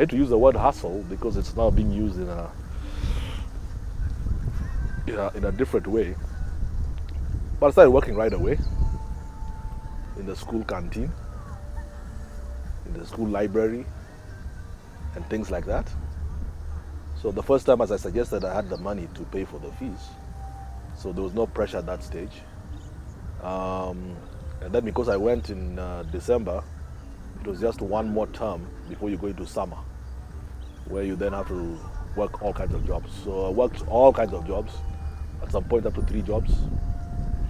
hate to use the word hustle because it's now being used in a different way. But I started working right away in the school canteen, in the school library, and things like that. So the first time, as I suggested, I had the money to pay for the fees. So there was no pressure at that stage. And then because I went in December, it was just one more term before you go into summer, where you then have to work all kinds of jobs. So I worked all kinds of jobs, at some point up to 3 jobs,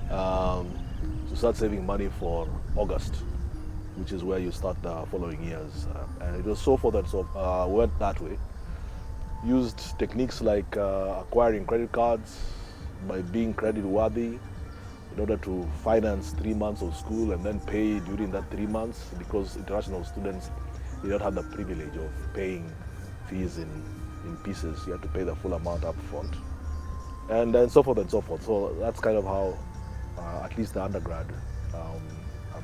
to start saving money for August, which is where you start the following years. And it was so forth and so went that way. Used techniques like acquiring credit cards by being credit worthy in order to finance 3 months of school and then pay during that 3 months, because international students, they don't have the privilege of paying fees in pieces. You have to pay the full amount up front. And then so forth and so forth. So that's kind of how, at least the undergrad, I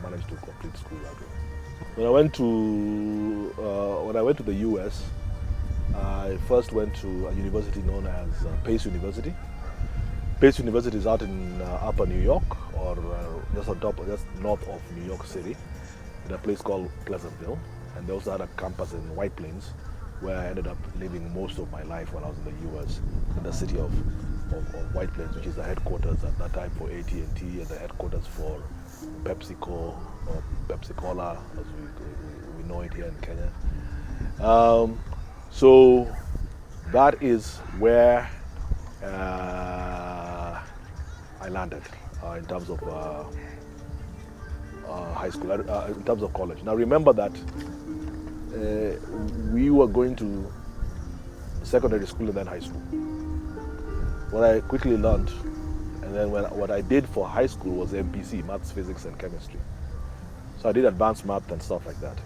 managed to complete school that way. When I went to the US, I first went to a university known as Pace University. Pace University is out in Upper New York, or just north of New York City, in a place called Pleasantville. And they also had a campus in White Plains, where I ended up living most of my life while I was in the US, in the city of White Plains, which is the headquarters at that time for AT&T and the headquarters for PepsiCo, or Pepsi Cola, as we know it here in Kenya. So that is where I landed in terms of high school, in terms of college. Now remember that we were going to secondary school and then high school. What I quickly learned, and then what I did for high school was MPC, maths, physics, and chemistry. So I did advanced math and stuff like that.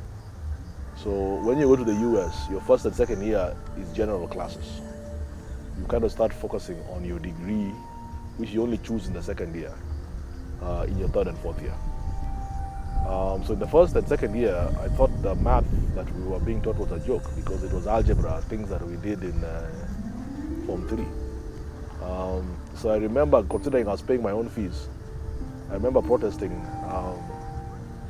So when you go to the US, your first and second year is general classes. You kind of start focusing on your degree, which you only choose in the second year, in your third and fourth year. So in the first and second year, I thought the math that we were being taught was a joke, because it was algebra, things that we did in Form 3. So I remember, considering I was paying my own fees, I remember protesting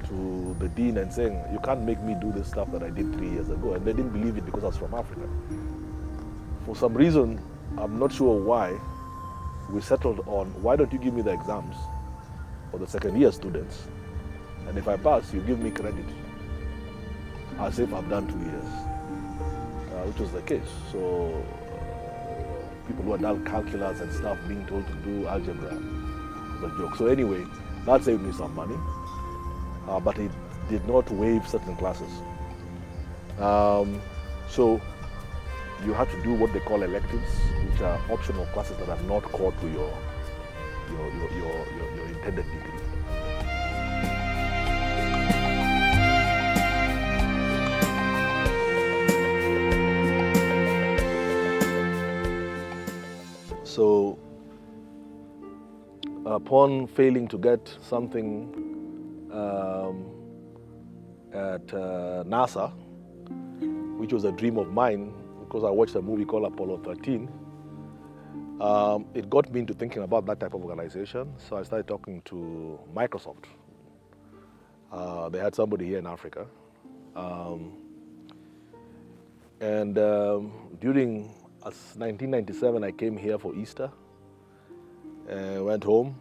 to the dean and saying, you can't make me do this stuff that I did 3 years ago. And they didn't believe it because I was from Africa. For some reason, I'm not sure why, we settled on, why don't you give me the exams for the second year students, and if I pass, you give me credit, as if I've done 2 years, which was the case. So people who had done calculus and stuff being told to do algebra was a joke. So anyway, that saved me some money, but it did not waive certain classes. So you have to do what they call electives, which are optional classes that are not core to your intended degree. So upon failing to get something at NASA, which was a dream of mine, because I watched a movie called Apollo 13, it got me into thinking about that type of organization. So I started talking to Microsoft. They had somebody here in Africa. During 1997, I came here for Easter and went home.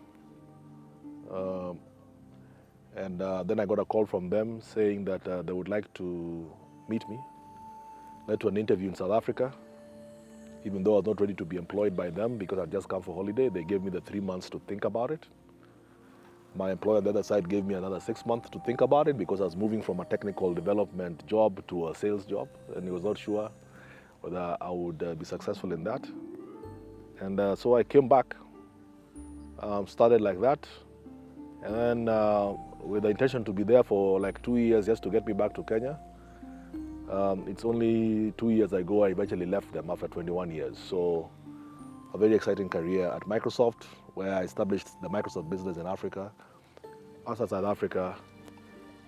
Then I got a call from them saying that they would like to meet me. Led to an interview in South Africa. Even though I was not ready to be employed by them because I'd just come for holiday, they gave me the 3 months to think about it. My employer on the other side gave me another 6 months to think about it, because I was moving from a technical development job to a sales job, and he was not sure whether I would be successful in that. And so I came back, started like that, and then with the intention to be there for like 2 years just to get me back to Kenya. It's only 2 years ago I eventually left them after 21 years. So a very exciting career at Microsoft, where I established the Microsoft business in Africa, outside South Africa,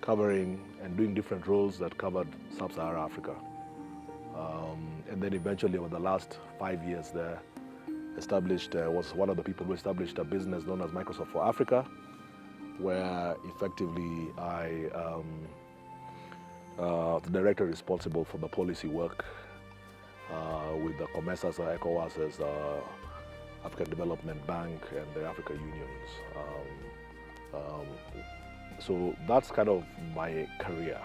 covering and doing different roles that covered Sub-Saharan Africa. And then eventually over the last 5 years there, was one of the people who established a business known as Microsoft for Africa, where effectively the director responsible for the policy work with the COMESA's, ECOWAS's, African Development Bank, and the Africa Unions. So that's kind of my career.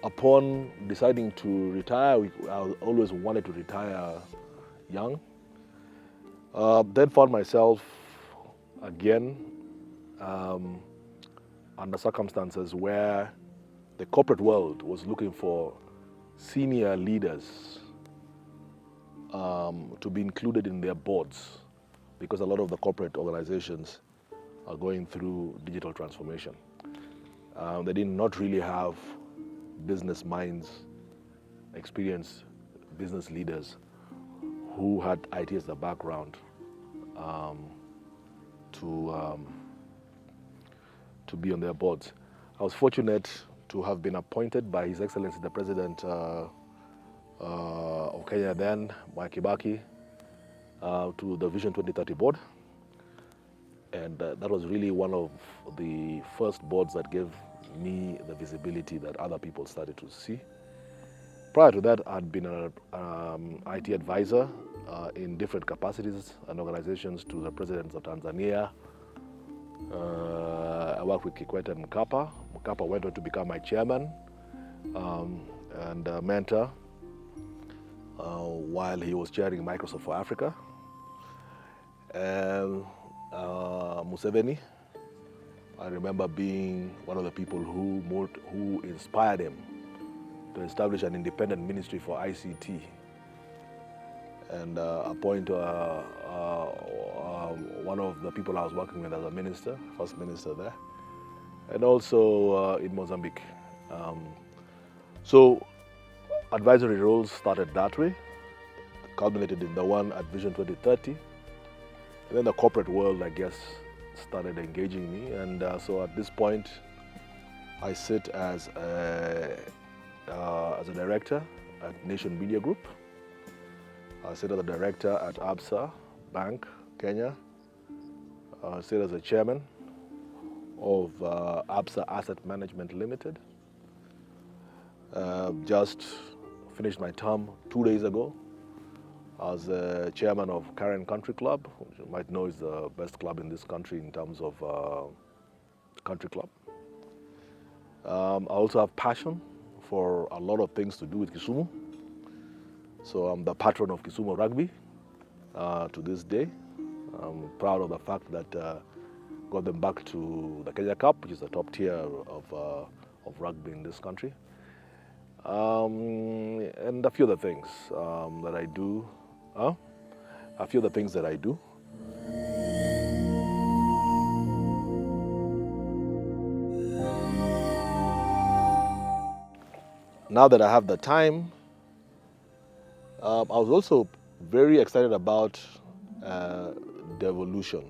Upon deciding to retire, I always wanted to retire young. Then found myself again under circumstances where the corporate world was looking for senior leaders to be included in their boards, because a lot of the corporate organizations are going through digital transformation. They did not really have business minds, experienced business leaders who had IT as the background to be on their boards. I was fortunate to have been appointed by His Excellency the President of Kenya then, Mwai Kibaki, to the Vision 2030 board. And that was really one of the first boards that gave me the visibility that other people started to see. Prior to that, I'd been an IT advisor in different capacities and organizations to the presidents of Tanzania. I worked with Kikwete and Mkapa. Mkapa went on to become my chairman and mentor while he was chairing Microsoft for Africa. Museveni, I remember being one of the people who inspired him to establish an independent ministry for ICT and appoint one of the people I was working with as a minister, first minister there, and also in Mozambique. So advisory roles started that way, culminated in the one at Vision 2030. And then the corporate world, I guess, started engaging me. And so at this point, I sit as a director at Nation Media Group. I sit as a director at ABSA Bank, Kenya. I sit as a chairman of ABSA Asset Management Limited. Just finished my term 2 days ago as the chairman of Karen Country Club, which you might know is the best club in this country in terms of country club. I also have passion for a lot of things to do with Kisumu. So I'm the patron of Kisumu Rugby to this day. I'm proud of the fact that got them back to the Kenya Cup, which is the top tier of rugby in this country. And a few other things that I do. A few other things that I do. Now that I have the time, I was also very excited about the evolution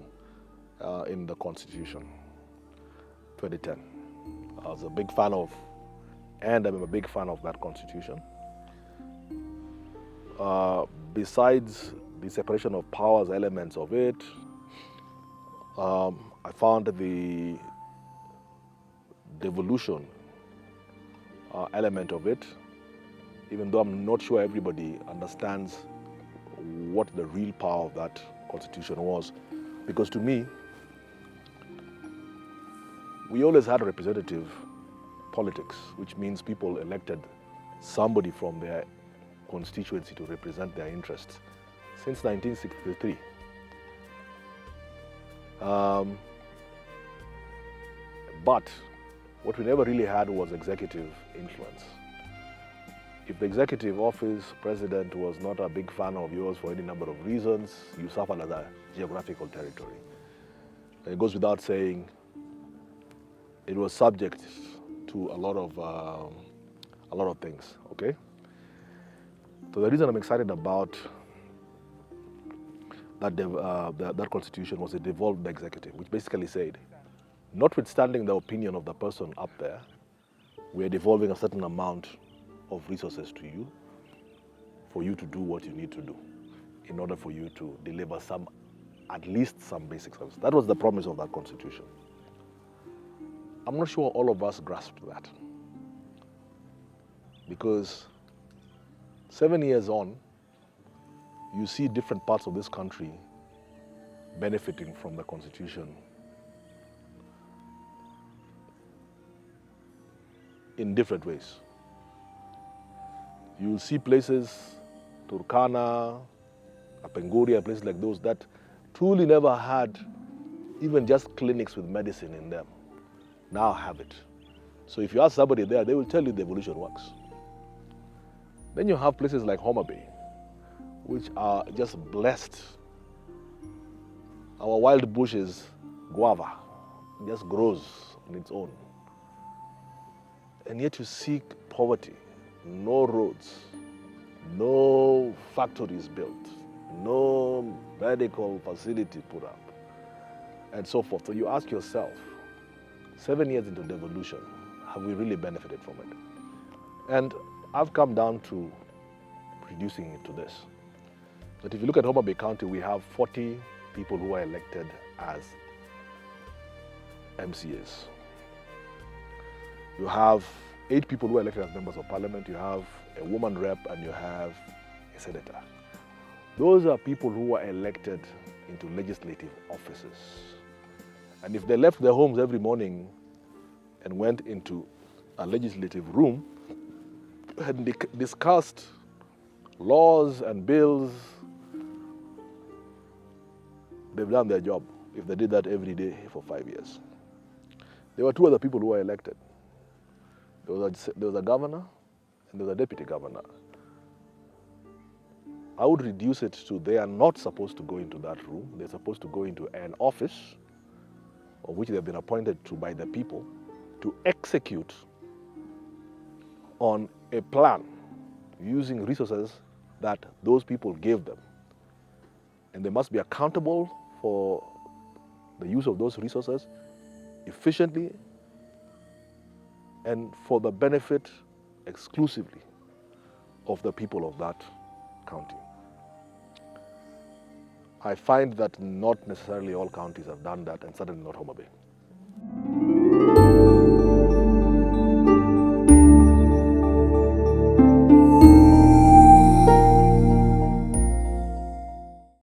in the Constitution 2010. I was a big fan of, and I'm a big fan of that Constitution. Besides the separation of powers elements of it, I found the devolution element of it, even though I'm not sure everybody understands what the real power of that constitution was. Because to me, we always had representative politics, which means people elected somebody from their constituency to represent their interests since 1963. But what we never really had was executive influence. If the executive office president was not a big fan of yours for any number of reasons, you suffered as a geographical territory. And it goes without saying, it was subject to a lot of things. Okay. So the reason I'm excited about that constitution was it devolved the executive, which basically said, notwithstanding the opinion of the person up there, we are devolving a certain amount of resources to you for you to do what you need to do in order for you to deliver at least some basic service. That was the promise of that constitution. I'm not sure all of us grasped that, because 7 years on, you see different parts of this country benefiting from the constitution in different ways. You'll see places, Turkana, Apenguria, places like those that truly never had even just clinics with medicine in them, now have it. So if you ask somebody there, they will tell you the evolution works. Then you have places like Homa Bay, which are just blessed. Our wild bushes, guava, just grows on its own. And yet you see poverty, no roads, no factories built, no medical facility put up, and so forth. So you ask yourself, 7 years into devolution, have we really benefited from it? And I've come down to reducing it to this. That if you look at Homa Bay County, we have 40 people who are elected as MCAs. You have 8 people who are elected as members of parliament, you have a woman rep, and you have a senator. Those are people who are elected into legislative offices. And if they left their homes every morning and went into a legislative room and discussed laws and bills, they've done their job if they did that every day for 5 years. There were 2 other people who were elected. There was a governor and there was a deputy governor. I would reduce it to they are not supposed to go into that room. They're supposed to go into an office of which they've been appointed to by the people to execute on a plan using resources that those people gave them. And they must be accountable for the use of those resources efficiently and for the benefit exclusively of the people of that county. I find that not necessarily all counties have done that, and certainly not Homa Bay.